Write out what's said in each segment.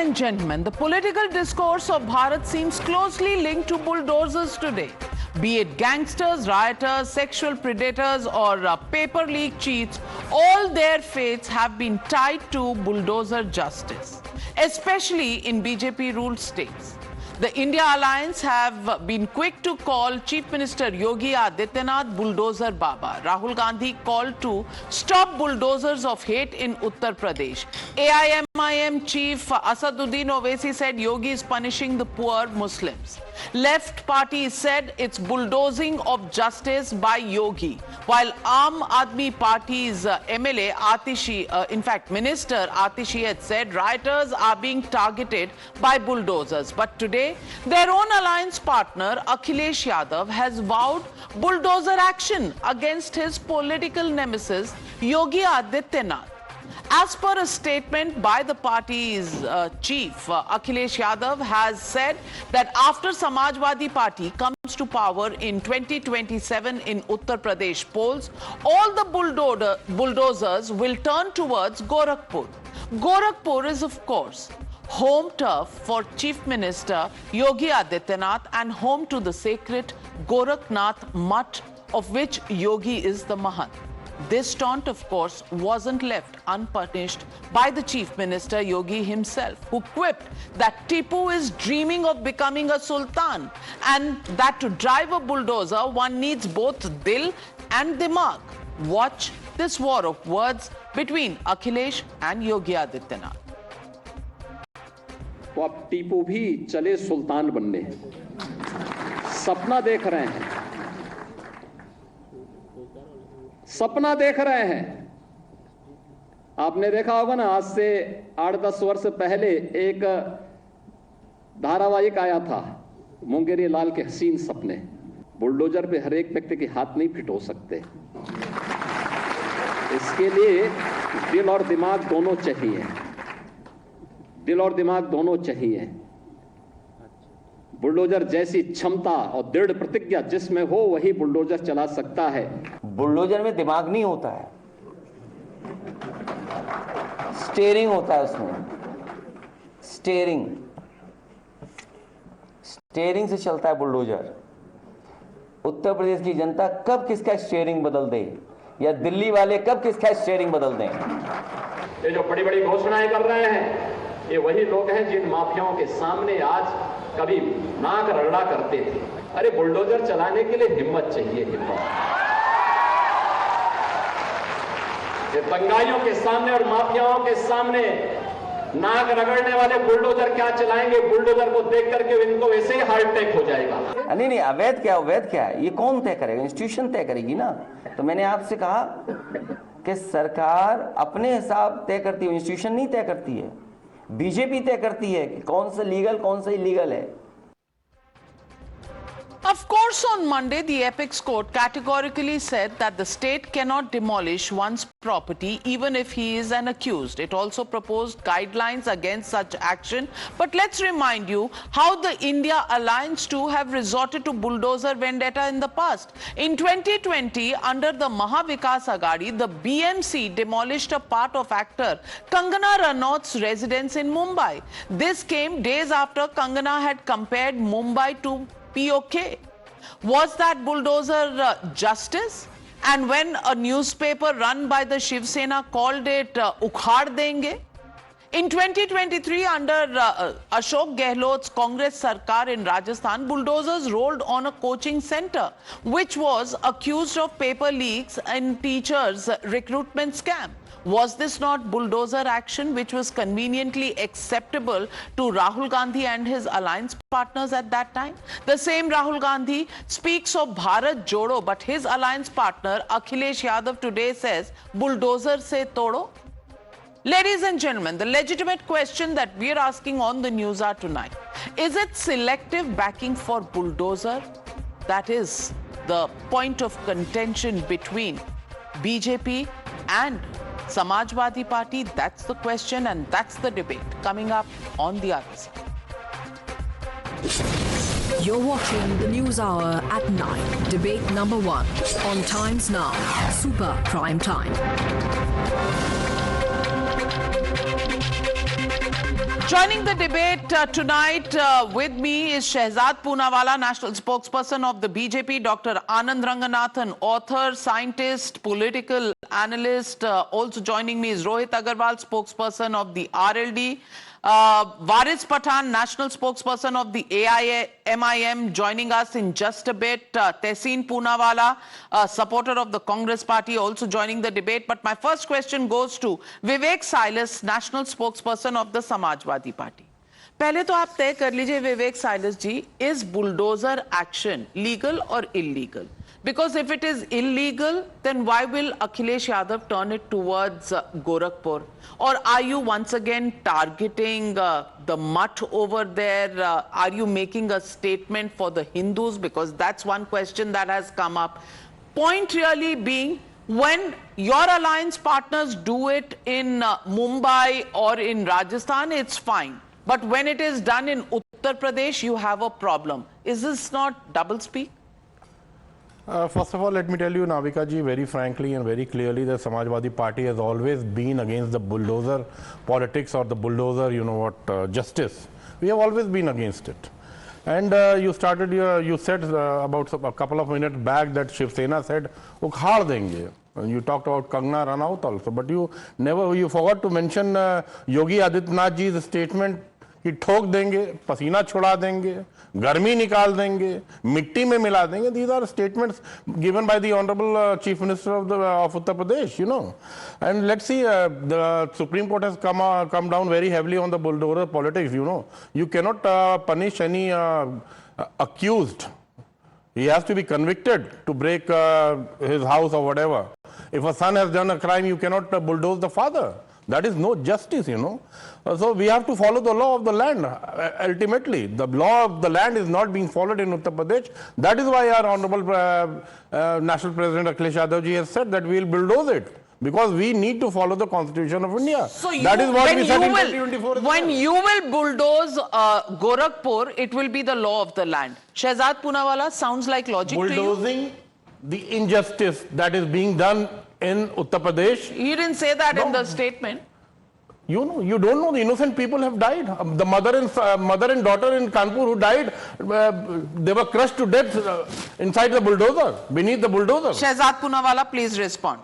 and gentlemen, the political discourse of Bharat seems closely linked to bulldozers today. Be it gangsters, rioters, sexual predators, or paper leak cheats, all their fates have been tied to bulldozer justice, especially in BJP-ruled states. The India Alliance have been quick to call Chief Minister Yogi Adityanath bulldozer Baba. Rahul Gandhi called to stop bulldozers of hate in Uttar Pradesh. AIMIM Chief Asaduddin Owaisi said Yogi is punishing the poor Muslims. Left party said it's bulldozing of justice by Yogi, while Aam Aadmi Party's MLA Atishi, in fact Minister Atishi had said rioters are being targeted by bulldozers. But today, their own alliance partner Akhilesh Yadav has vowed bulldozer action against his political nemesis Yogi Adityanath. As per a statement by the party's chief, Akhilesh Yadav has said that after Samajwadi Party comes to power in 2027 in Uttar Pradesh polls, all the bulldozers will turn towards Gorakhpur. Gorakhpur is, of course, home turf for Chief Minister Yogi Adityanath and home to the sacred Gorakhnath Mutt, of which Yogi is the Mahant. This taunt, of course, wasn't left unpunished by the Chief Minister Yogi himself, who quipped that Tipu is dreaming of becoming a sultan and that to drive a bulldozer, one needs both dil and dimag. Watch this war of words between Akhilesh and Yogi Adityanath. तो अब टीपू भी चले सुल्तान बनने, सपना देख रहे हैं, सपना देख रहे हैं। आपने देखा होगा ना, आज से 8-10 वर्ष पहले एक धारावाहिक आया था, मुंगेरी लाल के हसीन सपने। बुलडोजर पे हर एक व्यक्ति के हाथ नहीं फिट हो सकते, इसके लिए दिल और दिमाग दोनों चाहिए, दिल और दिमाग दोनों चाहिए। बुलडोजर जैसी क्षमता और दृढ़ प्रतिज्ञा जिसमें हो वही बुलडोजर चला सकता है। बुलडोजर में दिमाग नहीं होता है, स्टीयरिंग होता है उसमें, स्टीयरिंग से चलता है बुलडोजर। उत्तर प्रदेश की जनता कब किसका स्टीयरिंग बदल दे या दिल्ली वाले कब किसका स्टीयरिंग बदल दें। ये जो बड़ी बड़ी घोषणाएं कर रहे हैं, ये वही लोग हैं जिन माफियाओं के सामने आज कभी नाक रगड़ा करते थे। अरे बुलडोजर चलाने के लिए हिम्मत चाहिए, हिम्मत। ये दंगाइयों के सामने और माफियाओं के सामने नाक रगड़ने वाले बुलडोजर क्या चलाएंगे? बुलडोजर को देख करके इनको वैसे ही हार्ट अटैक हो जाएगा। नहीं, अवैध क्या है, ये कौन तय करेगा? इंस्टीट्यूशन तय करेगी ना। तो मैंने आपसे कहा कि सरकार अपने हिसाब तय करती है, इंस्टीट्यूशन नहीं तय करती है। बीजेपी तय करती है कि कौन सा लीगल कौन सा इलीगल है। Of course, on Monday, the Apex Court categorically said that the state cannot demolish one's property even if he is an accused. It also proposed guidelines against such action. But let's remind you how the India Alliance too have resorted to bulldozer vendetta in the past. In 2020, under the Mahavikas Aghadi, the BMC demolished a part of actor Kangana Ranaut's residence in Mumbai. This came days after Kangana had compared Mumbai to POK. Was that bulldozer justice? And when a newspaper run by the Shiv Sena called it Ukhad Denge? In 2023, under Ashok Gehlot's Congress Sarkar in Rajasthan, bulldozers rolled on a coaching center, which was accused of paper leaks and teachers' recruitment scam. Was this not bulldozer action which was conveniently acceptable to Rahul Gandhi and his alliance partners at that time? The same Rahul Gandhi speaks of Bharat Jodo, but his alliance partner Akhilesh Yadav today says, bulldozer se todo. Ladies and gentlemen, the legitimate question that we are asking on the news hour tonight, is it selective backing for bulldozer? That is the point of contention between BJP and Samajwadi Party. That's the question and that's the debate coming up on the other side. You're watching the News Hour at 9. Debate number 1 on Times Now, Super Prime Time. Joining the debate tonight with me is Shehzad Poonawala, national spokesperson of the BJP, Dr. Anand Ranganathan, author, scientist, political analyst. Also joining me is Rohit Agarwal, spokesperson of the RLD. Waris Pathan, national spokesperson of the AIMIM, joining us in just a bit. Tehseen Poonawala, supporter of the Congress party, also joining the debate. But my first question goes to Vivek Silas, national spokesperson of the Samajwadi Party. पहले तो आप तय कर लीजिए Vivek Silas ji, is bulldozer action legal or illegal? Because if it is illegal, then why will Akhilesh Yadav turn it towards Gorakhpur? Or are you once again targeting the mutt over there? Are you making a statement for the Hindus? Because that's one question that has come up. Point really being, when your alliance partners do it in Mumbai or in Rajasthan, it's fine. But when it is done in Uttar Pradesh, you have a problem. Is this not doublespeak? First of all, let me tell you, Navika ji, very frankly and very clearly, the Samajwadi Party has always been against the bulldozer politics or the bulldozer, justice. We have always been against it. And you said about a couple of minutes back that Shiv Sena said, "Ukhad denge." And you talked about Kangana Ranaut also, but you forgot to mention Yogi Adityanath ji's statement. कि ठोक देंगे, पसीना छुड़ा देंगे, गर्मी निकाल देंगे, मिट्टी में मिला देंगे. These are statements given by the Honorable Chief Minister of Uttar Pradesh, And let's see, the Supreme Court has come down very heavily on the bulldozer politics, You cannot punish any accused. He has to be convicted to break his house or whatever. If a son has done a crime, you cannot bulldoze the father. That is no justice, So we have to follow the law of the land. Ultimately, the law of the land is not being followed in Uttar Pradesh. That is why our Honorable National President Akhilesh Yadav ji has said that we will bulldoze it. Because we need to follow the Constitution of India. So that is what we said in 2024. When you will bulldoze Gorakhpur, it will be the law of the land. Shehzad Poonawala, sounds like logic to you? Bulldozing the injustice that is being done in Uttar Pradesh. You didn't say that in the statement. You don't know, the innocent people have died. The mother and daughter in Kanpur who died, they were crushed to death inside the bulldozer, beneath the bulldozer. Shehzad Poonawala, please respond.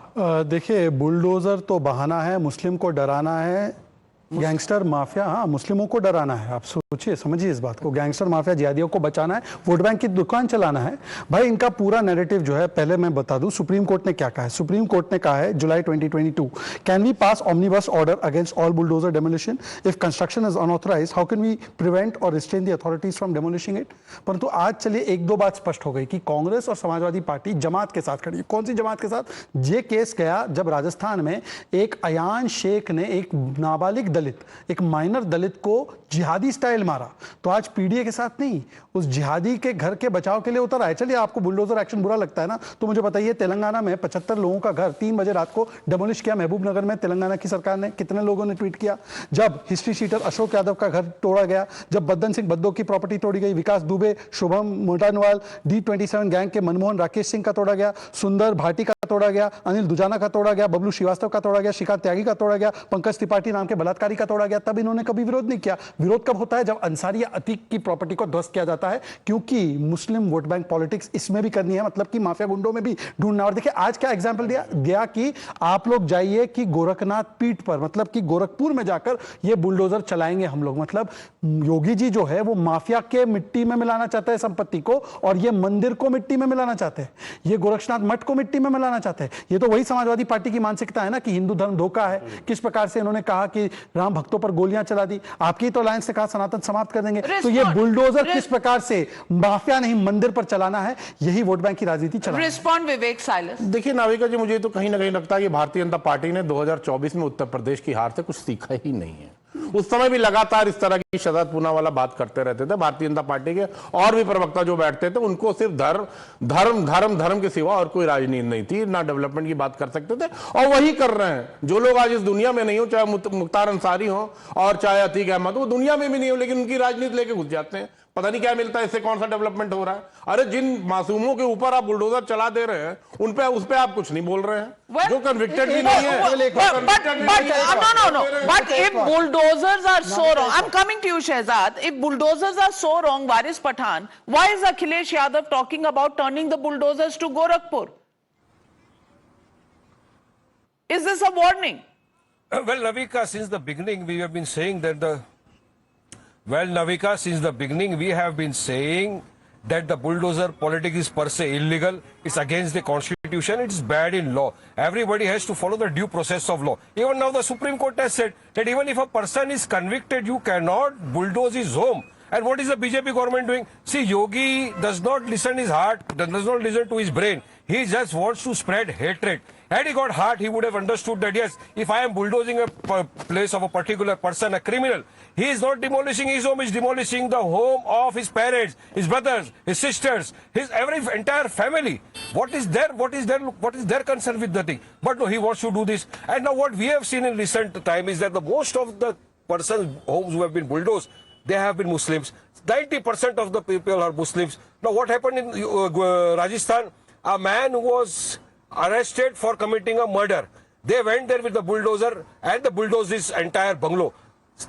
देखिए, bulldozer तो बहाना है, मुस्लिम को डराना है, gangster mafia, हाँ, मुस्लिमों को डराना है. आप सोचिए, समझिए इस बात को. गैंगस्टर माफिया जिहादियों को बचाना है, वोट बैंक की दुकान चलाना है. भाई, इनका पूरा नैरेटिव जो है, पहले मैं बता दूं सुप्रीम कोर्ट ने क्या कहा है. सुप्रीम कोर्ट ने कहा है जुलाई 2022, can we pass omnibus order against all bulldozer demolition if construction is unauthorized, how can we prevent or restrain the authorities from demolishing it. परंतु आज चलिए एक दो बात स्पष्ट हो गई कि कांग्रेस और समाजवादी पार्टी जमात के साथ खड़ी है. कौन सी जमात के साथ? ये केस गया जब राजस्थान में एक अयान शेख ने एक नाबालिग दलित, एक माइनर दलित को जिहादी स्टाइल मारा. तो आज पीडीए के साथ नहीं, उस जिहादी के घर के बचाव के लिए उतर आए. चलिए, आपको बुलडोजर एक्शन बुरा लगता है ना, तो मुझे बताइए, तेलंगाना में 75 लोगों का घर 3 बजे रात को डेमोलिश किया महबूब नगर में तेलंगाना की सरकार ने. कितने लोगों ने ट्वीट किया? जब हिस्ट्री शीटर अशोक यादव का घर तोड़ा गया, जब बद्दन सिंह बद्दो की प्रॉपर्टी तोड़ी गई, विकास दुबे, शुभम मोटानवाल, D27 गैंग के मनमोहन राकेश सिंह का तोड़ा गया, सुंदर भाटी का तोड़ा गया, अनिल दुजाना का तोड़ा गया, बबलू श्रीवास्तव का तोड़ा गया, श्रीकांत त्यागी का तोड़ा गया, पंकज त्रिपाठी नाम के बलात्कारी का तोड़ा गया. तब इन्होंने कभी विरोध नहीं किया. विरोध कब होता है? जब अंसारी या अतीक की प्रॉपर्टी को ध्वस्त किया जाता है, क्योंकि मुस्लिम वोट बैंक पॉलिटिक्स इसमें भी करनी है, मतलब कि माफिया गुंडों में भी ढूंढना. और देखिए, आज क्या एग्जांपल दिया गया कि आप लोग जाइए कि गोरखनाथ पीठ पर, मतलब कि गोरखपुर में जाकर ये बुलडोजर चलाएंगे हम लोग. मतलब योगी जी जो है वो माफिया के मिट्टी में मिलाना चाहते हैं संपत्ति को, और ये मंदिर को मिट्टी में मिलाना चाहते हैं, ये गोरक्षनाथ मठ को मिट्टी में मिलाना चाहते हैं. ये तो वही समाजवादी पार्टी की मानसिकता है ना कि हिंदू धर्म धोखा है. किस प्रकार से इन्होंने कहा कि राम भक्तों पर गोलियां चला दी. आपकी तो अलायंस ने कहा सनातन समाप्त कर देंगे. तो ये बुलडोजर किस प्रकार से माफिया नहीं मंदिर पर चलाना है, यही वोट बैंक की राजनीति चलाना है. रिस्पॉन्ड विवेक साइलस. देखिए नाविका जी, मुझे तो कहीं ना कहीं लगता है कि भारतीय जनता पार्टी ने 2024 में उत्तर प्रदेश की हार से कुछ सीखा ही नहीं है. उस समय भी लगातार इस तरह की शहजाद पूनावाला बात करते रहते थे. भारतीय जनता पार्टी के और भी प्रवक्ता जो बैठते थे, उनको सिर्फ धर्म के सिवा और कोई राजनीति नहीं थी, ना डेवलपमेंट की बात कर सकते थे. और वही कर रहे हैं जो लोग आज इस दुनिया में नहीं हो, चाहे मुख्तार अंसारी हो और चाहे अतीक अहमद, वो दुनिया में भी नहीं हो, लेकिन उनकी राजनीति लेके घुस जाते हैं. पता नहीं क्या मिलता है, इससे कौन सा डेवलपमेंट हो रहा है? अरे जिन मासूमों के ऊपर आप बुलडोजर चला दे रहे हैं उस पे आप कुछ नहीं बोल रहे हैं, जो कन्विक्टेड भी नहीं है। But if bulldozers are so wrong, I'm coming to you, Shehzad. If bulldozers are so wrong, Waris Pathan, why is Akhilesh Yadav talking about turning the bulldozers to Gorakhpur? Is this a warning? Well, Navika, since the beginning we have been saying that the bulldozer politics is per se illegal. It's against the constitution. It's bad in law. Everybody has to follow the due process of law. Even now the Supreme Court has said that even if a person is convicted, you cannot bulldoze his home. And what is the BJP government doing? See, Yogi does not listen his heart, does not listen to his brain. He just wants to spread hatred. Had he got heart, he would have understood that, yes, if I am bulldozing a place of a particular person, a criminal, he is not demolishing his home, he is demolishing the home of his parents, his brothers, his sisters, his entire family. What is their concern with the thing? But no, he wants to do this. And now what we have seen in recent time is that the most of the persons' homes who have been bulldozed, they have been Muslims. 90% of the people are Muslims. Now what happened in Rajasthan? A man who was arrested for committing a murder. They went there with the bulldozer and they bulldozed his entire bungalow.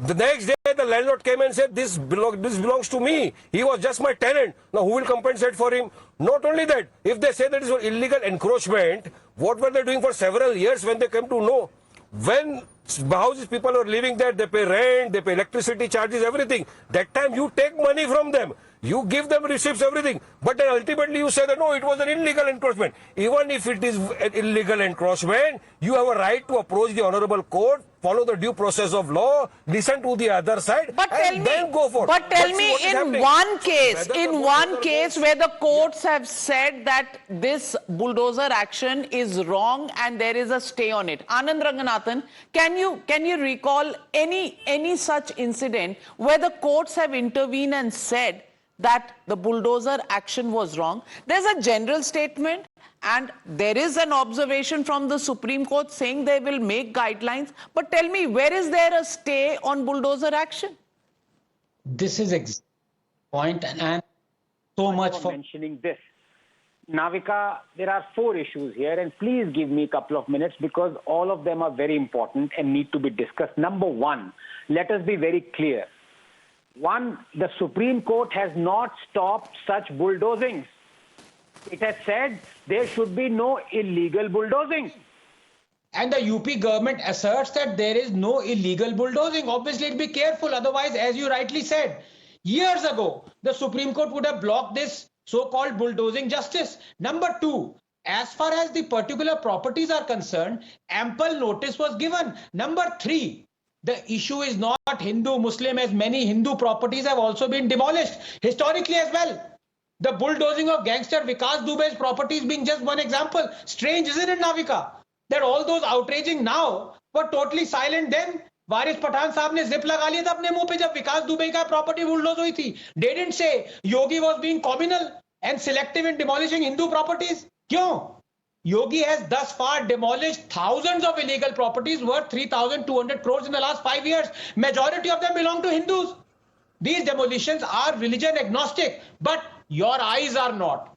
The next day the landlord came and said, this belongs to me. He was just my tenant. Now who will compensate for him? Not only that, if they say that it is illegal encroachment, what were they doing for several years when they came to know? When houses people are living there, they pay rent, they pay electricity charges, everything. That time you take money from them. You give them receipts, everything. But then ultimately you say that no, it was an illegal encroachment. Even if it is an illegal encroachment, you have a right to approach the honorable court, follow the due process of law, listen to the other side, then go for it. But tell me, in one case where the courts have said that this bulldozer action is wrong and there is a stay on it, Anand Ranganathan, can you recall any such incident where the courts have intervened and said that the bulldozer action was wrong? There's a general statement and there is an observation from the Supreme Court saying they will make guidelines. But tell me, where is there a stay on bulldozer action? This is exact point, and so much for mentioning this. Navika, there are 4 issues here, and please give me a couple of minutes because all of them are very important and need to be discussed. Number 1, let us be very clear. 1, the Supreme Court has not stopped such bulldozing. It has said there should be no illegal bulldozing. And the UP government asserts that there is no illegal bulldozing. Obviously, be careful. Otherwise, as you rightly said, years ago, the Supreme Court would have blocked this so-called bulldozing justice. Number 2, as far as the particular properties are concerned, ample notice was given. Number 3, the issue is not Hindu, Muslim, as many Hindu properties have also been demolished historically as well. The bulldozing of gangster Vikas Dubey's properties being just one example. Strange, isn't it, Navika? That all those outraging now were totally silent then. वारिस पठान साहब ने zip लगा लिया था अपने मुंह पे जब विकास दुबे का प्रॉपर्टी बुलडोज हुई थी. They didn't say Yogi was being communal and selective in demolishing Hindu properties. क्यों? Yogi has thus far demolished thousands of illegal properties worth 3,200 crores in the last 5 years. Majority of them belong to Hindus. These demolitions are religion agnostic, but your eyes are not.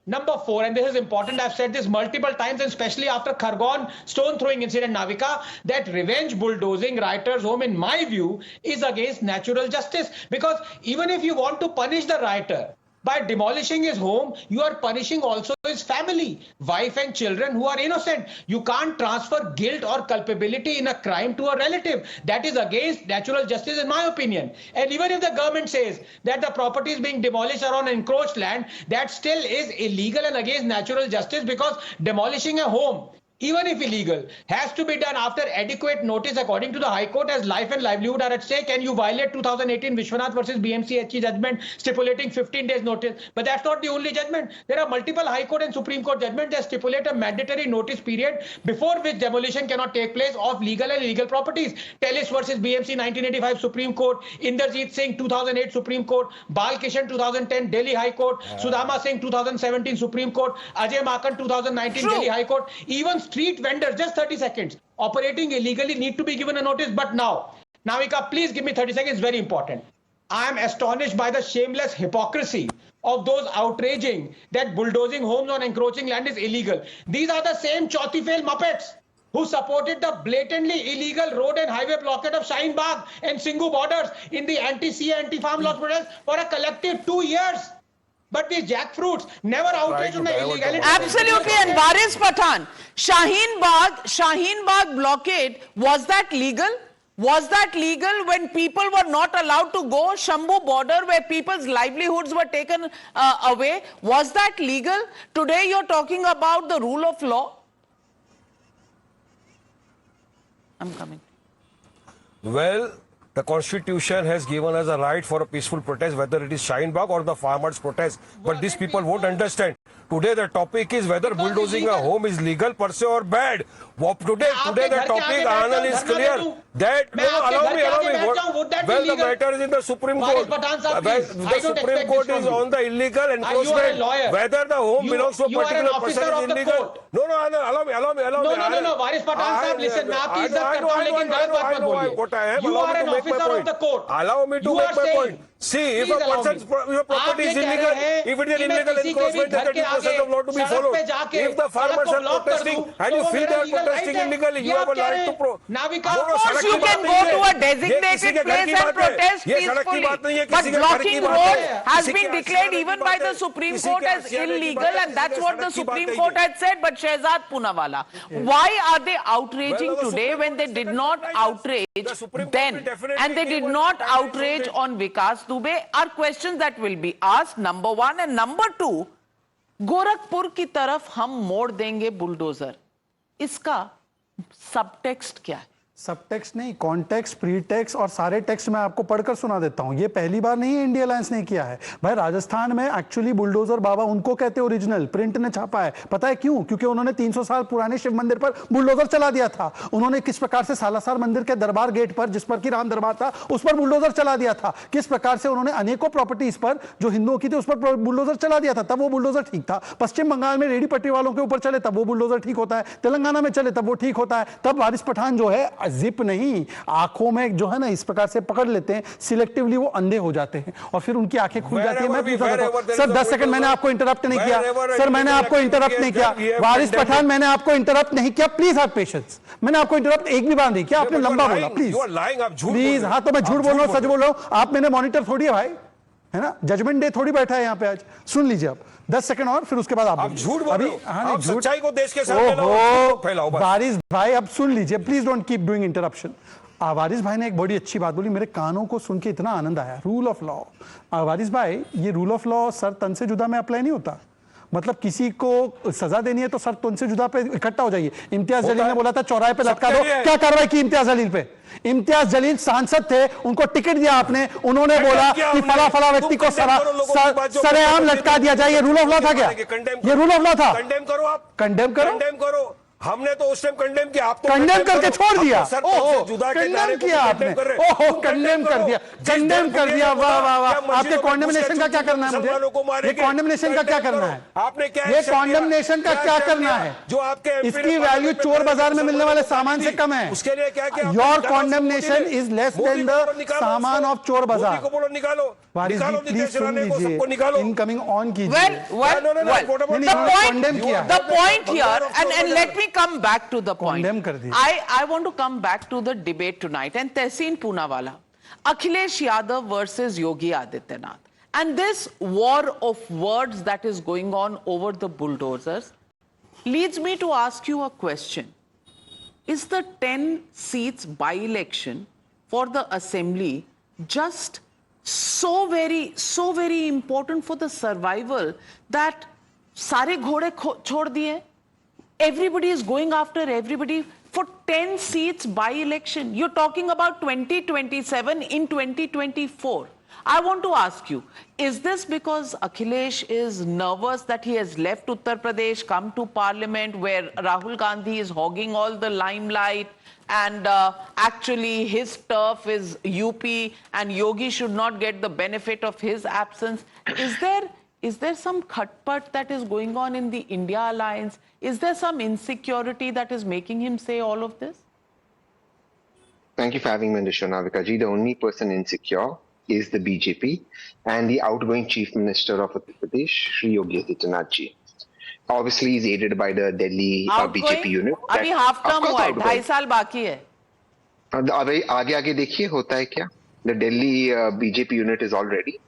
Number 4, and this is important, I've said this multiple times, and especially after Khargone stone throwing incident, Navika, that revenge bulldozing rioters' home, in my view, is against natural justice. Because even if you want to punish the rioter by demolishing his home, you are punishing also his family, wife and children who are innocent. You can't transfer guilt or culpability in a crime to a relative. That is against natural justice, in my opinion. And even if the government says that the properties being demolished are on encroached land, that still is illegal and against natural justice, because demolishing a home, even if illegal, has to be done after adequate notice according to the High Court, as life and livelihood are at stake. And you violate 2018 Vishwanath versus BMC judgment stipulating 15 days notice. But that's not the only judgment. There are multiple High Court and Supreme Court judgments that stipulate a mandatory notice period before which demolition cannot take place of legal and illegal properties. Tellis versus BMC 1985 Supreme Court, Inderjeet Singh 2008 Supreme Court, Bal Kishan 2010 Delhi High Court, Sudhama Singh 2017 Supreme Court, Ajay Makan 2019 Delhi High Court. Even street vendors, just 30 seconds, operating illegally need to be given a notice. But now, Navika, please give me 30 seconds, very important. I am astonished by the shameless hypocrisy of those outraging that bulldozing homes on encroaching land is illegal. These are the same Chautifel Muppets who supported the blatantly illegal road and highway blockade of Shaheen Bagh and Singhu borders in the anti-CA, anti-farm laws protest for a collective 2 years. But these jackfruits never outraged on the illegality. Absolutely. And Waris Pathan, Shaheen Bagh blockade, was that legal? Was that legal when people were not allowed to go? Shambhu border where people's livelihoods were taken away. Was that legal? Today you're talking about the rule of law. I'm coming. Well, the Constitution has given us a right for a peaceful protest, whether it is Shaheen Bagh or the farmers' protest. But these people won't understand. Today the topic is whether bulldozing a home is legal per se or bad. Today the topic, Anand, is clear. That allow me. Well, the matter is in the Supreme Court. The Supreme Court is on the illegal encroachment. Whether the home belongs to a particular person is illegal. No, allow me. No, Waris Pathan sahab, listen. I know what I am. You are an officer of the court. Allow me to make my point. See, if a person's property is illegal, if it is an illegal encroachment, then the due process of law to be followed. If the farmers are protesting and you feel they are protesting illegally, you have a right to Of course, you can go to a designated place and protest peacefully. But blocking roads has been declared even by the Supreme Court as illegal, and that's what the Supreme Court had said. But Shehzad Poonawalla, why are they outraging today when they did not outrage then, and they did not outrage on Vikas Dubey? Are questions that will be asked, number one. And number two, Gorakhpur की तरफ हम मोड़ देंगे bulldozer, इसका subtext क्या है? Subtext नहीं, context, pretext और सारे टेक्स्ट मैं आपको पढ़कर सुना देता हूं। ये पहली बार नहीं है इंडिया अलायंस ने किया है भाई। राजस्थान में एक्चुअली बुलडोजर बाबा उनको कहते हैं, ओरिजिनल प्रिंट ने छापा है। पता है क्यों? क्योंकि उन्होंने 300 साल पुराने शिव मंदिर पर बुलडोजर चला दिया था। उन्होंने किस प्रकार से सालासर मंदिर के दरबार गेट पर, जिस पर की राम दरबार था, उस पर बुलडोजर चला दिया था। किस प्रकार से उन्होंने अनेकों प्रॉपर्टीज पर जो हिंदुओं की थी उस पर बुलडोजर चला दिया था, तब वो बुलडोजर ठीक था। पश्चिम बंगाल में रेडी पट्टी वालों के ऊपर चले तब वो बुलडोजर ठीक होता है, तेलंगाना में चले तब वो ठीक होता है। तब वारिस पठान जो है जिप नहीं, आंखों में जो है ना इस प्रकार से पकड़ लेते हैं, सिलेक्टिवली वो अंधे हो जाते हैं और फिर उनकी आंखें खुल जाती है। मैं पूछता था सर 10 सेकंड, मैंने आपको इंटरप्ट नहीं किया सर, मैंने आपको इंटरप्ट नहीं किया। वारिस पठान, मैंने आपको इंटरप्ट नहीं किया, प्लीज हैव पेशेंस। मैंने आपको इंटरप्ट एक भी बार नहीं किया, आपने लंबा बोला, प्लीज प्लीज। हाँ तो मैं झूठ बोल रहा हूँ, सच बोल रहा हूँ। आप मैंने मॉनिटर थोड़ी है भाई, है ना, जजमेंट डे थोड़ी बैठा है यहाँ पे आज। सुन लीजिए आप 10 सेकंड और फिर उसके बाद आप झूठ बोल रहे हो। हाँ, सच्चाई को देश के सामने फैलाओ। वारिस भाई अब सुन लीजिए, please don't keep doing interruption. Waris भाई ने एक बड़ी अच्छी बात बोली, मेरे कानों को सुन के इतना आनंद आया। रूल ऑफ लॉ, वारिस भाई, ये रूल ऑफ लॉ सर तन से जुदा में अप्लाई नहीं होता। मतलब किसी को सजा देनी है तो सर तन से जुदा पे इकट्ठा हो जाइए। इम्तियाज जलील ने बोला था चौराहे पे लटका दो, क्या कार्रवाई की इम्तियाज जलील पे? इम्तियाज जलील सांसद थे, उनको टिकट दिया आपने, उन्होंने बोला कि फला व्यक्ति को सरेआम लटका दिया जाए। ये रूल ऑफ लॉ था क्या? ये रूल ऑफ लॉ था? कंडेम करो आप, कंडेम करो। हमने तो उस टाइम कंडेम किया, आप तो कंडेम करके छोड़ दिया। कंडेम किया आपने, ओहो कंडेम कर दिया, कंडेम कर दिया। वाह वाह वाह। आपके कॉन्डेमनेशन का क्या करना है मुझे? ये कॉन्डेमनेशन का क्या करना है? आपने क्या, ये कॉन्डेमनेशन का क्या करना है? जो आपके इसकी वैल्यू चोर बाजार में मिलने वाले सामान से कम है। उसके लिए क्या क्या? Your condemnation is less than the सामान ऑफ चोर बाजार। को बोलो निकालो, प्लीज सुन लीजिए, इनकमिंग ऑन कीजिए। The point here, and let me come back to the point. I want to come back to the debate tonight, and Tehseen Poonawalla, Akhilesh Yadav versus Yogi Adityanath, and this war of words that is going on over the bulldozers leads me to ask you a question. Is the 10 seats by-election for the assembly just so very important for the survival that सारे घोड़े छोड़ दिए? Everybody is going after everybody for 10 seats by election. You're talking about 2027 in 2024. I want to ask you, is this because Akhilesh is nervous that he has left Uttar Pradesh, come to parliament where Rahul Gandhi is hogging all the limelight, and actually his turf is UP and Yogi should not get the benefit of his absence? Is there some khatpat that is going on in the India alliance? Is there some insecurity that is making him say all of this? Thank you for having me on the show, Navika ji. The only person insecure is the BJP and the outgoing Chief Minister of Uttar Pradesh, Shri Yogi Adityanath ji. Obviously, he's aided by the Delhi BJP unit. अभी half term हुआ है, 2.5 साल बाकी है. अभी आगे आगे देखिए होता है क्या. The Delhi BJP unit is all ready.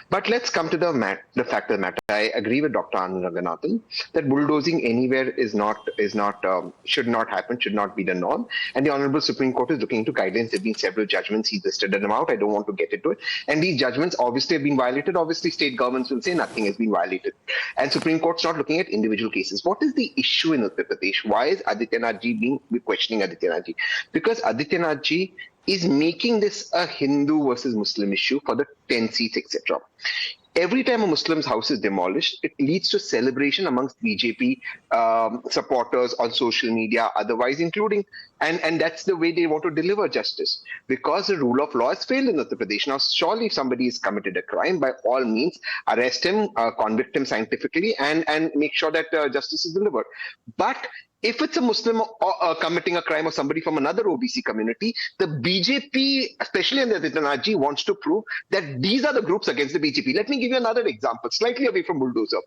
But let's come to the fact of the matter. I agree with Dr. Anand Ranganathan that bulldozing anywhere should not happen, should not be the norm. And the Honorable Supreme Court is looking into guidelines. There have been several judgments. He listed them out. I don't want to get into it. And these judgments obviously have been violated. Obviously, state governments will say nothing has been violated. And Supreme Court's not looking at individual cases. What is the issue in Uttar Pradesh? Why is Adityanath ji questioning Adityanath ji? Because Adityanath ji is making this a Hindu versus Muslim issue for the 10 seats, etc. Every time a Muslim's house is demolished, it leads to celebration amongst BJP supporters on social media, otherwise including, and that's the way they want to deliver justice. Because the rule of law has failed in Uttar Pradesh. Now, surely if somebody has committed a crime, by all means, arrest him, convict him scientifically, and make sure that justice is delivered. But if it's a Muslim committing a crime or somebody from another OBC community, the BJP, especially in the Adityanath ji, wants to prove that these are the groups against the BJP. Let me give you another example, slightly away from bulldozer.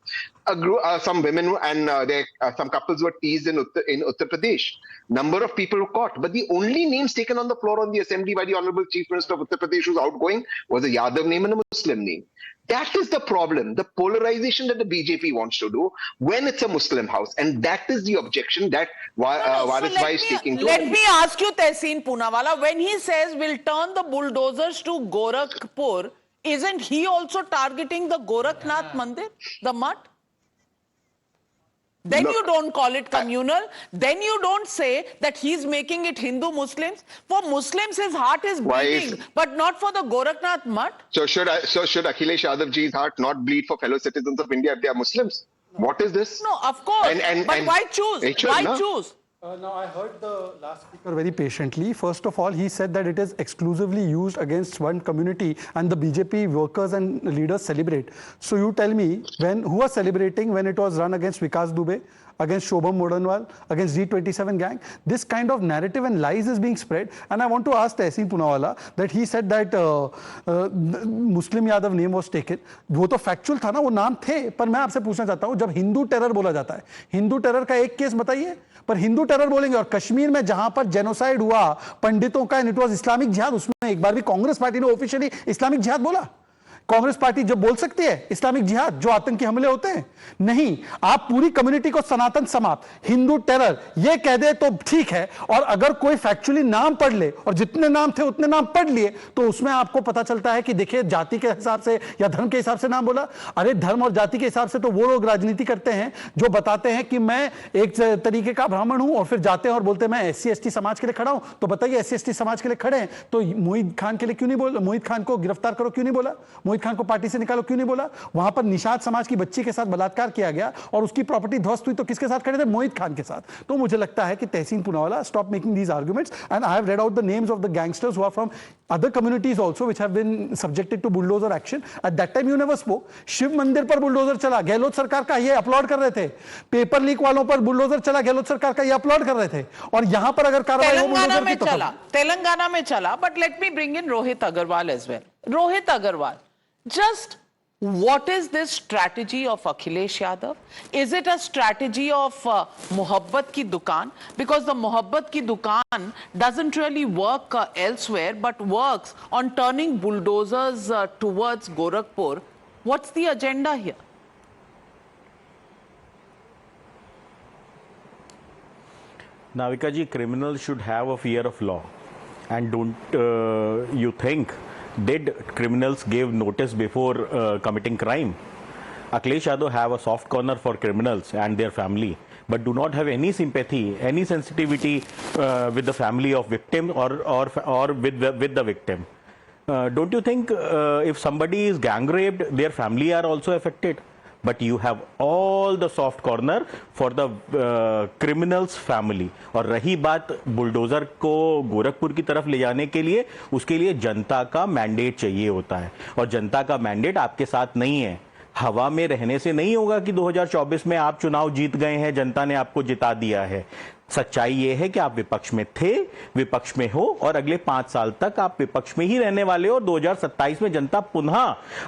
Some women and some couples were teased in Uttar Pradesh. Number of people were caught, but the only names taken on the floor on the assembly by the Honorable Chief Minister of Uttar Pradesh who's outgoing was a Yadav name and a Muslim name. That is the problem, the polarization that the BJP wants to do when it's a Muslim house. And that is the objection that Warisbhai is taking to. Let me ask you, Tehseen Poonawalla, when he says we'll turn the bulldozers to Gorakhpur, isn't he also targeting the Gorakhnath Mandir, the mutt? Then you don't call it communal. Then you don't say that he's making it Hindu-Muslims. For Muslims, his heart is bleeding, but not for the Gorakhnath mutt. So should Akhilesh Yadav ji's heart not bleed for fellow citizens of India if they are Muslims? What is this? No, of course. But why choose? Why choose? Now, I heard the last speaker very patiently. First of all, he said that it is exclusively used against one community and the BJP workers and leaders celebrate. So you tell me, who was celebrating when it was run against Vikas Dubey, against Shobham Modanwal, against G27 gang? This kind of narrative and lies is being spread. And I want to ask Tehseen Poonawalla that he said that Muslim Yadav name was taken. वो तो factual था ना, वो नाम थे. पर मैं आपसे पूछना चाहता हूँ, जब हिंदू टेरर बोला जाता है, हिंदू टेरर का एक केस बताइए. पर हिंदू टेरर बोलेंगे और कश्मीर में जहां पर जेनोसाइड हुआ पंडितों का, एंड इट वाज इस्लामिक जिहाद, उसमें एक बार भी कांग्रेस पार्टी ने ऑफिशियली इस्लामिक जिहाद बोला? कांग्रेस पार्टी जब बोल सकती है इस्लामिक जिहाद जो आतंकी हमले होते हैं? नहीं. आप पूरी कम्युनिटी को सनातन समाप्त, हिंदू टेरर ये कह दे तो ठीक है. और अगर कोई फैक्चुअली नाम पढ़ ले, और जितने नाम थे उतने नाम पढ़ लिए, तो उसमें आपको पता चलता है कि देखिए जाति के हिसाब से या धर्म के हिसाब से नाम बोला. अरे धर्म और जाति के हिसाब से तो वो लोग राजनीति करते हैं जो बताते हैं कि मैं एक तरीके का ब्राह्मण हूं, और फिर जाते हैं और बोलते हैं मैं SC/ST समाज के लिए खड़ा हूं. तो बताइए SC/ST समाज के लिए खड़े हैं तो मोहित खान के लिए क्यों नहीं बोला? मोहित खान को गिरफ्तार करो क्यों नहीं बोला? मोहित खान को पार्टी से निकालो क्यों नहीं बोला? वहां पर निषाद समाज की बच्ची के साथ बलात्कार किया गया और उसकी प्रॉपर्टी ध्वस्त हुई, तो किसके साथ खड़े थे? मोहित खान के साथ. तो मुझे लगता है कि Tehseen Poonawalla, stop making these arguments. And I have read out the names of the gangsters who are from other communities also which have been subjected to bulldozer action. At that time you never spoke. Shiv मंदिर पर bulldozer चला, गहलोत सरकार का, ये upload कर रहे थे. Paper leak वालों पर बुलडोजर चला, गहलोत सरकार का, ये अपलोड कर रहे थे. और यहां पर अगर कार्रवाई हो तेलंगाना में चला, तेलंगाना में चला. But let me bring in Rohit Agarwal as well. Rohit Agarwal, just what is this strategy of Akhilesh Yadav? Is it a strategy of Mohabbat ki dukaan? Because the Mohabbat ki dukaan doesn't really work elsewhere, but works on turning bulldozers towards Gorakhpur. What's the agenda here? Navika ji, criminals should have a fear of law. And don't you think, did criminals give notice before committing crime? Akhilesh Yadav have a soft corner for criminals and their family, but do not have any sympathy, any sensitivity with the family of victim or with the victim. Don't you think if somebody is gang raped, their family are also affected? But you have all the soft corner for the criminals family. और रही बात bulldozer को गोरखपुर की तरफ ले जाने के लिए, उसके लिए जनता का मैंडेट चाहिए होता है, और जनता का मैंडेट आपके साथ नहीं है. हवा में रहने से नहीं होगा कि 2024 में आप चुनाव जीत गए हैं, जनता ने आपको जिता दिया है. सच्चाई यह है कि आप विपक्ष में थे, विपक्ष में हो और अगले 5 साल तक आप विपक्ष में ही रहने वाले हो और 2027 में जनता पुनः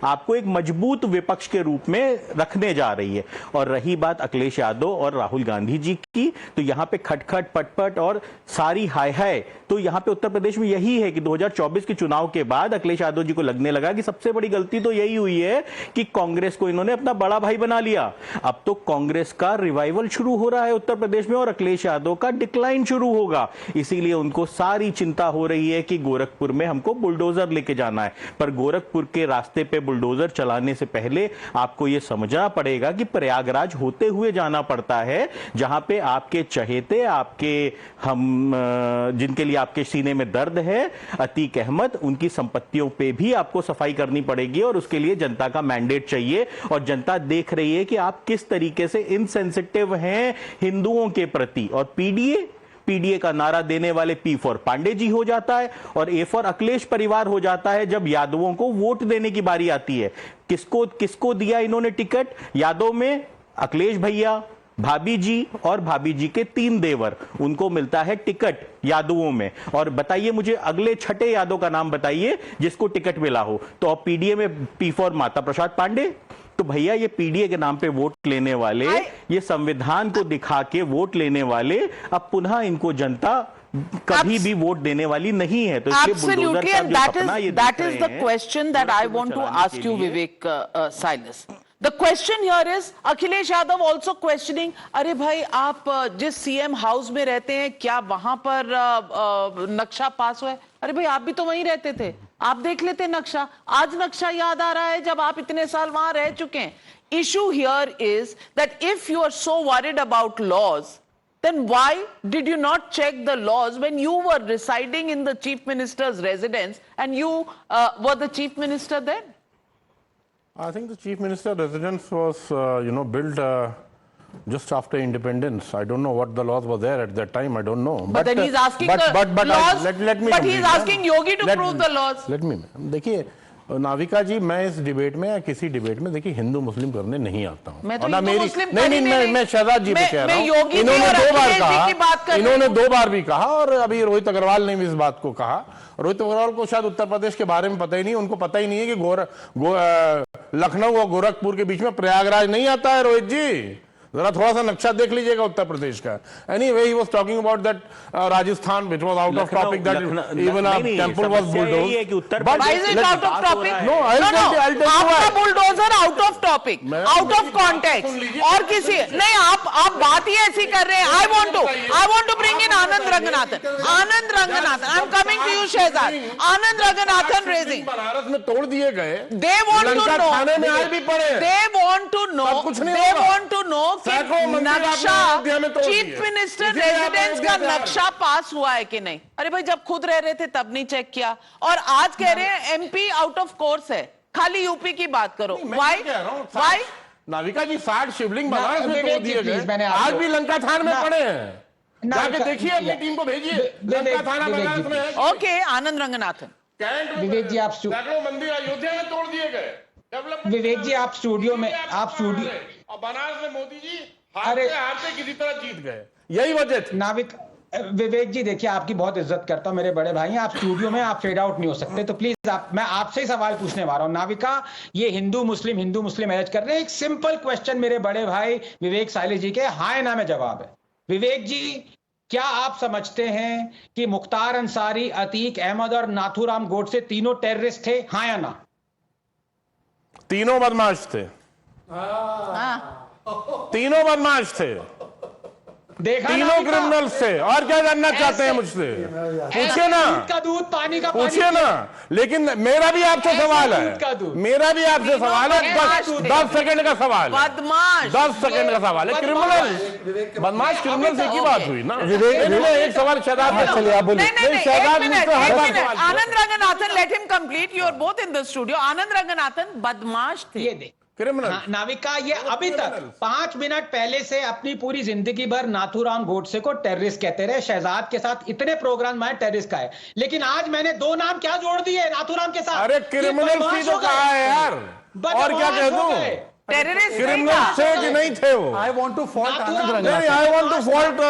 आपको एक मजबूत विपक्ष के रूप में रखने जा रही है। और रही बात अखिलेश यादव और राहुल गांधी जी की, तो यहां पे खटखट पटपट और सारी हाय हाय तो यहां पे उत्तर प्रदेश में यही है कि 2024 के चुनाव के बाद अखिलेश यादव जी को लगने लगा कि सबसे बड़ी गलती तो यही हुई है कि कांग्रेस को इन्होंने अपना बड़ा भाई बना लिया। अब तो कांग्रेस का रिवाइवल शुरू हो रहा है उत्तर प्रदेश में और अखिलेश यादव का डिक्लाइन शुरू होगा। इसीलिए उनको सारी चिंता हो रही है कि गोरखपुर में हमको बुलडोजर लेके जाना है। पर गोरखपुर के रास्ते पे बुलडोजर चलाने से पहले आपको यह समझना पड़ेगा कि प्रयागराज होते हुए जाना पड़ता है, जहां पे आपके चहेते, आपके हम जिनके लिए आपके सीने में दर्द है, अतीक अहमद, उनकी संपत्तियों पे भी आपको सफाई करनी पड़ेगी और उसके लिए जनता का मैंडेट चाहिए। और जनता देख रही है कि आप किस तरीके से इनसेंसिटिव हैं हिंदुओं के प्रति। और पीडीए का नारा देने वाले पी फॉर पांडे जी हो जाता है और ए फॉर अखिलेश परिवार हो जाता है जब यादवों को वोट देने की बारी आती है। किसको दिया इन्होंने टिकट? यादव में अखिलेश भैया, भाभी जी और भाभी जी के 3 देवर, उनको मिलता है टिकट यादवों में। और बताइए मुझे अगले छठे यादव का नाम बताइए जिसको टिकट मिला हो। तो अब पीडीए में पी फॉर माता प्रसाद पांडे। तो भैया ये पीडीए के नाम पे वोट लेने वाले, ये संविधान को दिखा के वोट लेने वाले, अब पुनः इनको जनता कभी भी वोट देने वाली नहीं है। तो Absolutely, and that is the question that I want to ask you, Vivek Silas. The question here is, Akhilesh Yadav also questioning, अरे भाई आप जिस सीएम हाउस में रहते हैं क्या वहां पर नक्शा पास हुआ है? अरे भाई आप भी तो वहीं रहते थे, आप देख लेते नक्शा। आज नक्शा याद आ रहा है जब आप इतने साल वहां रह चुके हैं। Issue here is that if you are so worried about laws, then why did you not check the laws when you were residing in the chief minister's residence and you were the chief minister then? I think the chief minister residence was, built just after independence. I don't know what the laws were there at that time. I don't know. But then he's asking the laws. Let me but he's asking Yogi to prove the laws. Let me. देखिए नाविका जी, मैं इस debate में या किसी debate में देखिए हिंदू मुस्लिम करने नहीं आता हूँ। मैं तो मैं शहजाद जी पे कह रहा हूँ। इन्होंने 2 बार भी कहा और अभी रोहित अग्रवाल ने भी इस बात को कहा। रोहित अग्रवाल को शायद उत्तर प्रदेश के बारे में पता ही नहीं, उनको पता ही नहीं है कि लखनऊ और गोरखपुर के बीच में प्रयागराज नहीं आता है। रोहित जी जरा थोड़ा सा नक्शा देख लीजिएगा उत्तर प्रदेश का। Anyway, he was talking about that Rajasthan, which was out of topic. That even a temple was bulldozed. But why is it out of topic? No, I'll tell you. आपका bulldozer out of topic, out of context. और किसी नहीं, आप बात ही ऐसी कर रहे हैं। I want to bring in Anand Ranganathan. Anand Ranganathan, I'm coming to you, Shehzad. Anand Ranganathan raising. Banaras में तोड़ दिए गए। They want to know. थाने में आज भी पड़े। They want to know. They want to know नक्शा चीफ मिनिस्टर रेजिडेंस का नक्शा पास हुआ है कि नहीं। अरे भाई जब खुद रह रहे थे तब नहीं चेक किया और आज कह रहे हैं एमपी आउट ऑफ कोर्स है, खाली यूपी की बात करो। व्हाई नाविका जी 60 शिवलिंग बनारस में तोड़ दिए गए, आज भी लंका थान में पड़े हैं। जाके देखिए, अपनी टीम को भेजिए, लंका थाना बनारस में है। ओके, आनंद रंगनाथन। विवेक जी आप मंदिर अयोध्या में तोड़ दिए गए। विवेक जी आप स्टूडियो में और बनारस में मोदी जी हारते किसी तरह जीत गए, यही वजह थी। नाविक विवेक जी देखिए, आपकी बहुत इज्जत करता हूं, मेरे बड़े भाई हैं, आप स्टूडियो में आप फेड आउट नहीं हो सकते, तो प्लीज मैं आपसे ही सवाल पूछने वाला हूं। नाविका ये हिंदू मुस्लिम मैच कर रहे हैं। एक सिंपल क्वेश्चन मेरे बड़े भाई विवेक साइलेज जी के हाय ना में जवाब है। विवेक जी क्या आप समझते हैं कि मुख्तार अंसारी, अतीक अहमद और नाथूराम गोडसे तीनों टेररिस्ट थे, हाँ या ना? तीनों बदमाश थे। तीनों बदमाश थे, तीनों क्रिमिनल्स थे। और क्या जानना चाहते हैं मुझसे? पूछिए ना, का दूध पानी का पूछिए ना। लेकिन मेरा भी आपसे सवाल है, मेरा भी आपसे सवाल है। 10 सेकंड का सवाल है, 10 सेकंड का सवाल है। क्रिमिनल बदमाश क्रिमिनल से की बात हुई ना। एक सवाल शहजाद चलिए आप बोलिए। Anand Ranganathan, let him complete. You are both in the studio. Anand Ranganathan बदमाश थे, नाविका ये अभी तक 5 मिनट पहले से अपनी पूरी जिंदगी भर नाथूराम गोडसे को टेररिस्ट कहते रहे। शहजाद के साथ इतने प्रोग्राम में टेररिस्ट का है, लेकिन आज मैंने 2 नाम क्या जोड़ दिए नाथूराम के साथ? अरे क्रिमिनल ही तो कहा है यार, और क्या कह दूं? टेररिस्ट क्रिमिनल थे कि नहीं थे वो? I want to fault Anand नहीं, Ranganathan. I want to fault.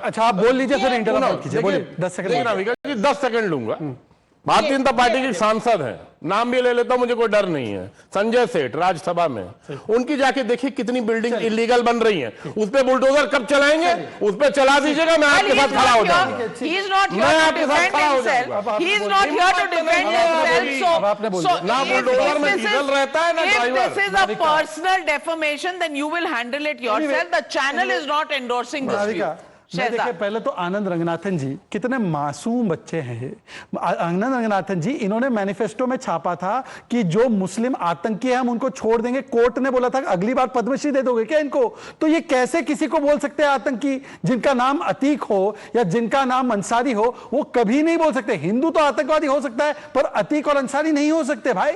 अच्छा आप बोल लीजिए फिर इंटरप्ट कीजिए, बोलिए 10 सेकंड। नाविका जी 10 सेकंड लूंगा। भारतीय जनता पार्टी के सांसद हैं, नाम भी ले लेता हूं, मुझे कोई डर नहीं है। संजय सेठ राज्यसभा में, उनकी जाके देखिए कितनी बिल्डिंग इलीगल बन रही है। उस पे बुलडोजर कब चलाएंगे? उस पे चला दीजिएगा, मैं आपके साथ खड़ा हो जाऊंगा। He is not here to defend himself. He is not here to defend himself. So, ना बुलडोजर में डीजल रहता है ना driver. if this is a personal defamation, then you will handle it yourself. The channel is not endorsing this view. देखिए पहले तो आनंद रंगनाथन जी कितने मासूम बच्चे हैं ये। आनंद रंगनाथन जी, इन्होंने मैनिफेस्टो में छापा था कि जो मुस्लिम आतंकी है हम उनको छोड़ देंगे। कोर्ट ने बोला था अगली बार पद्मश्री दे दोगे क्या इनको? तो ये कैसे किसी को बोल सकते हैं आतंकी? जिनका नाम अतीक हो या जिनका नाम अंसारी हो, वो कभी नहीं बोल सकते। हिंदू तो आतंकवादी हो सकता है, पर अतीक और अंसारी नहीं हो सकते भाई।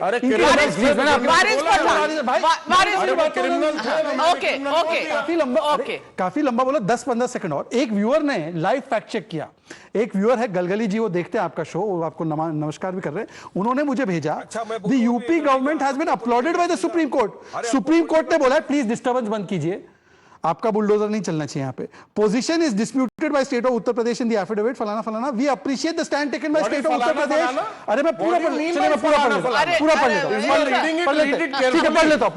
काफी लंबा बोला, 10-15 सेकंड और। एक व्यूअर ने लाइव फैक्ट चेक किया, एक व्यूअर है गलगली जी, वो देखते हैं आपका शो, वो आपको नमस्कार भी कर रहे हैं। उन्होंने मुझे भेजा, the UP government has been uploaded by the Supreme Court. Supreme Court ने बोला प्लीज डिस्टर्बेंस बंद कीजिए, आपका बुलडोजर नहीं चलना चाहिए यहाँ पे। Position is disputed by state of Uttar Pradesh in the affidavit फलाना फलाना। We appreciate the stand taken by state of Uttar Pradesh. अरे मैं पूरा पढ़ लेता हूं,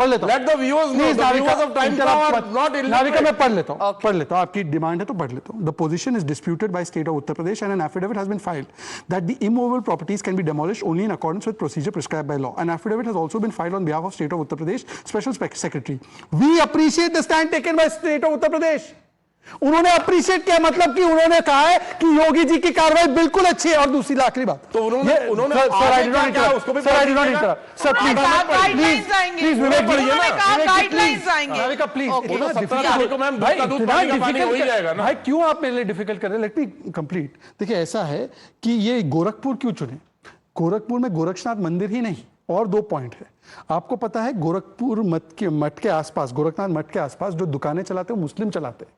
नाविका मैं पढ़ लेता हूं, आपकी डिमांड है तो पढ़ लेता हूं। The position is disputed by state of Uttar Pradesh and an affidavit has been filed that the immovable properties can be demolished only in accordance with procedure prescribed by law. An affidavit has also been filed on behalf of state of Uttar Pradesh special secretary. We appreciate the stand taken by state of Uttar Pradesh. उन्होंने appreciate किया, मतलब कि उन्होंने कहा है कि योगी जी की कार्रवाई बिल्कुल अच्छी है। और दूसरी आखिरी बात, तो उन्होंने sir I did not interrupt, sir I did not interrupt, sir please please Vivek ji, Navika please, भाई क्यों आप मेरे लिए डिफिकल्ट कर रहे हैं? Let me complete. देखिए ऐसा है कि ये गोरखपुर क्यों चुने? गोरखपुर में गोरक्षनाथ मंदिर ही नहीं और 2 पॉइंट है। आपको पता है गोरखपुर मठ के आसपास, गोरखनाथ मठ के आसपास जो दुकानें चलाते हैं मुस्लिम चलाते हैं।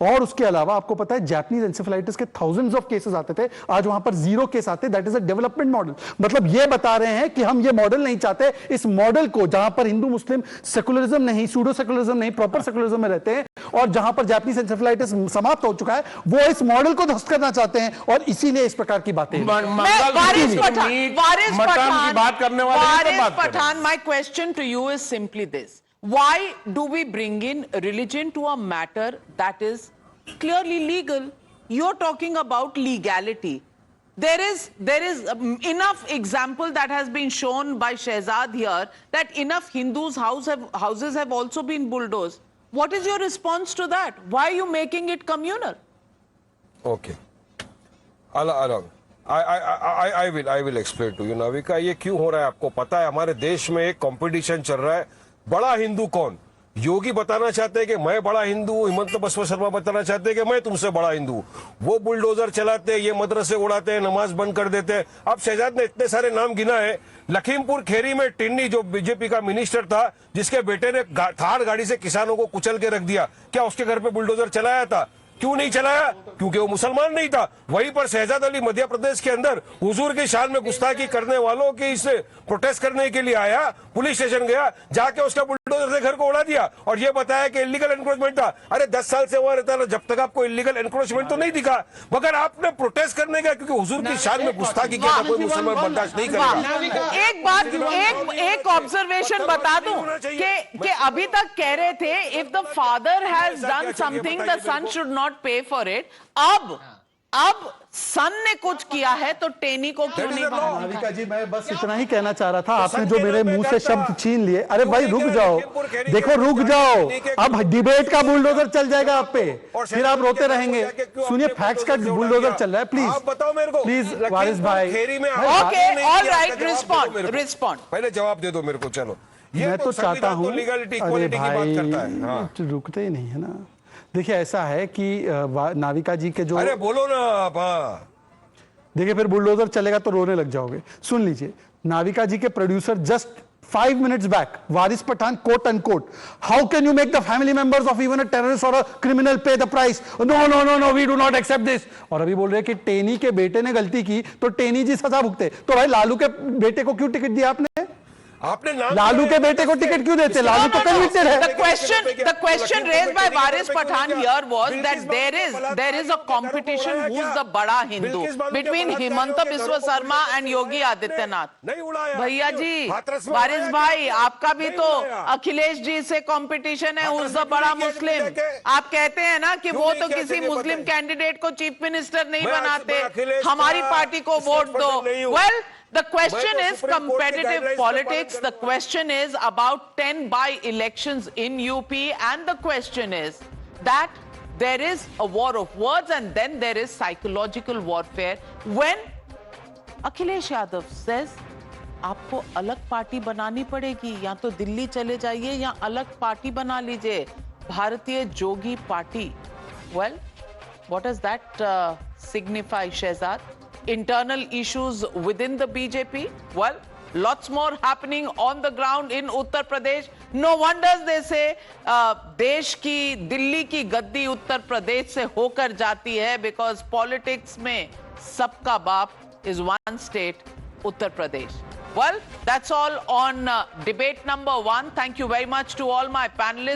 और उसके अलावा आपको पता है जैपनीज एंसेफेलाइटिस के थाउजेंड्स ऑफ केसेस आते थे, आज वहां पर 0 केस आते। That is a development model. मतलब ये बता रहे हैं कि हम ये मॉडल नहीं चाहते। इस मॉडल को जहां पर हिंदू मुस्लिम सेकुलरिज्म नहीं, सूडो सेकुलरिज्म नहीं, प्रॉपर सेकुलरिज्म में रहते हैं और जहां पर जैपनीज एंसेफेलाइटिस समाप्त हो चुका है, वो इस मॉडल को ध्वस्त करना चाहते हैं और इसीलिए इस प्रकार की बातें। वारिस Pathan, my question to you is simply this: why do we bring in religion to a matter that is clearly legal? You're talking about legality. There is enough example that has been shown by Shehzad here that enough Hindus' houses have also been bulldozed. What is your response to that? Why are you making it communal? Okay. I will explain to you, Navika. ये क्यों हो रहा है आपको पता है? हमारे देश में एक कंपटीशन चल रहा है, बड़ा हिंदू कौन। योगी बताना चाहते हैं कि मैं बड़ा हिंदू हूं, हिमंत बिस्वा शर्मा बताना चाहते हैं कि मैं तुमसे बड़ा हिंदू हूं। वो बुलडोजर चलाते हैं, ये मदरसे उड़ाते हैं, नमाज बंद कर देते हैं। अब शहजाद ने इतने सारे नाम गिना है। लखीमपुर खेरी में टिन्नी जो बीजेपी का मिनिस्टर था, जिसके बेटे ने थार गाड़ी से किसानों को कुचल के रख दिया, क्या उसके घर पे बुलडोजर चलाया था? क्यों नहीं चलाया? क्योंकि वो मुसलमान नहीं था। वहीं पर शहजाद अली मध्य प्रदेश के अंदर हुजूर की शान में गुस्ताखी करने वालों के इसे प्रोटेस्ट करने के लिए आया, पुलिस स्टेशन गया, जाके उसका बुलडोजर से घर को उड़ा दिया और ये बताया कि इलीगल एनक्रोचमेंट था। अरे 10 साल से वहां रहता था, जब तक आपको इलीगल एनक्रोचमेंट तो नहीं दिखा, मगर आपने प्रोटेस्ट करने का, क्योंकि हुजूर की शान में गुस्ताखी किया, कोई मुसलमान बर्दाश्त नहीं करेगा। एक बात, एक ऑब्जर्वेशन बता दूं कि अभी तक कह रहे थे if the father has done something the son should not pay for it. अब सन ने कुछ किया है तो टेनी को क्यों नहीं? नाविका जी मैं बस इतना ही कहना चाह रहा था, आपने जो मेरे मुंह से शब्द छीन लिए। अरे भाई रुक जाओ, देखो रुक जाओ, अब डिबेट का बुलडोजर चल जाएगा आप पे, फिर आप रोते रहेंगे। सुनिए फैक्ट्स का बुलडोजर चल रहा है। प्लीज बताओ मेरे को, प्लीज वारिस भाई। ओके ऑलराइट, रिस्पॉन्ड पहले जवाब दे दो मेरे को। चलो मैं तो चाहता हूं, अरे भाई रुकते ही नहीं है ना। देखिए ऐसा है कि नाविका जी के जो, अरे बोलो ना आप। देखिए फिर बुलडोजर चलेगा तो रोने लग जाओगे। सुन लीजिए, नाविका जी के producer just 5 minutes back, Waris Pathan quote unquote, how can you make the family members of even a terrorist or a criminal pay the price? No, we do not accept this. और अभी बोल रहे हैं कि टेनी के बेटे ने गलती की तो टेनी जी सजा भुगते। तो भाई लालू के बेटे को क्यों टिकट दिया आपने? आपने नाम लालू के बेटे को टिकट क्यों देते? लालू तो कन्विक्टेड है। The question raised by Waris Pathan here was that there is a competition who's the bada Hindu between Himanta Biswa Sarma and Yogi Adityanath. भैया जी, वारिस भाई, आपका भी तो अखिलेश जी से कंपटीशन है, who's the बड़ा मुस्लिम. आप कहते हैं ना कि वो तो किसी मुस्लिम कैंडिडेट को चीफ मिनिस्टर नहीं बनाते, हमारी पार्टी को वोट दो. Well, the question is competitive politics. The question is about 10 by-elections in UP, and the question is that there is a war of words and then there is psychological warfare. When Akhilesh Yadav says, आपको अलग party बनानी पड़ेगी, या तो दिल्ली चले जाइए या अलग पार्टी बना लीजिए, भारतीय जोगी party. Well, what does that signify, Shehzad? Internal issues within the BJP? Well, lots more happening on the ground in Uttar Pradesh. No wonders they say देश की, दिल्ली की गद्दी उत्तर प्रदेश से होकर जाती है, because politics में सबका बाप is one state, Uttar Pradesh. Well, that's all on debate number 1. Thank you very much to all my panelists.